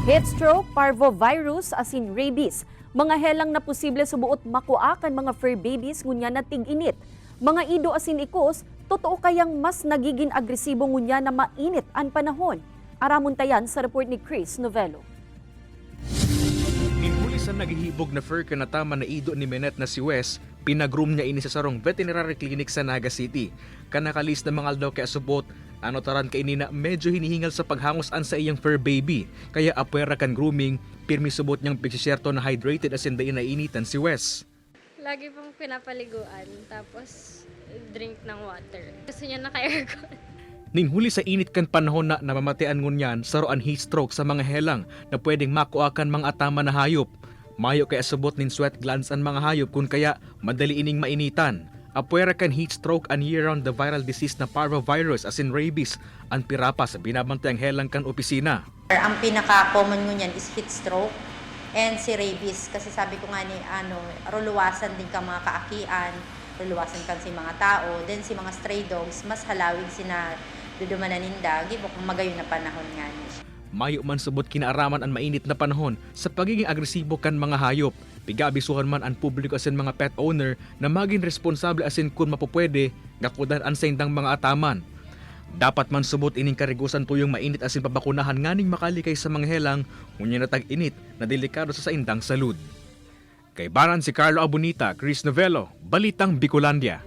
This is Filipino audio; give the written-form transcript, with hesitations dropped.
Heat stroke, parvovirus, asin rabies. Mga helang na posible subuot makuakan mga fur babies ngunya na tig-init. Mga ido asin ikos, totoo kayang mas nagiging agresibo ngunya na mainit ang panahon. Aramon tayan sa report ni Chris Novello. Minhuli sa naghihibog na fur kanatama na ido ni Menet na si Wes, pinagroom niya ini sa sarong veterinary clinic sa Naga City. Kanakalis na mga aldaw kaya subot, ano taran kay ini na medyo hinihingal sa paghangos-an sa iyang fur baby. Kaya apwera kan grooming, pirmi subot niyang pagsiserto na hydrated as in day na initan si Wes. Lagi pong pinapaliguan, tapos drink ng water. Gusto niya naka-aircon. Ninhuli sa init kan panahon na namamatian ngunyan sa roan heat stroke sa mga helang na pwedeng makuakan mga atama na hayop. Mayo kaya subot nin sweat glands ang mga hayop kung kaya madali ining mainitan. Apwera kan heat stroke an year-round the viral disease na parvovirus as in rabies ang pirapa sa binabantayang helang kan opisina. Ang pinaka-common ngunyan is heat stroke and si rabies. Kasi sabi ko nga ni, ruluwasan din ka mga kaakian, ruluwasan kan si mga tao, then si mga stray dogs, mas halawig sina dudumanan ninda, gibok magayon na panahon nga ni. Mayo man subot kinaaraman ang mainit na panahon sa pagiging agresibo kan mga hayop. Pigabisuhan man ang publiko asin mga pet owner na maging responsable asin kung mapupwede ngakudan ang saindang mga ataman. Dapat man subot ining karigusan tuyong mainit asin pabakunahan nganing makalikay sa mga helang ngunya na tag-init na delikado sa saindang salud. Kay Baran si Carlo Abunita, Chris Novello, Balitang Bicolandia.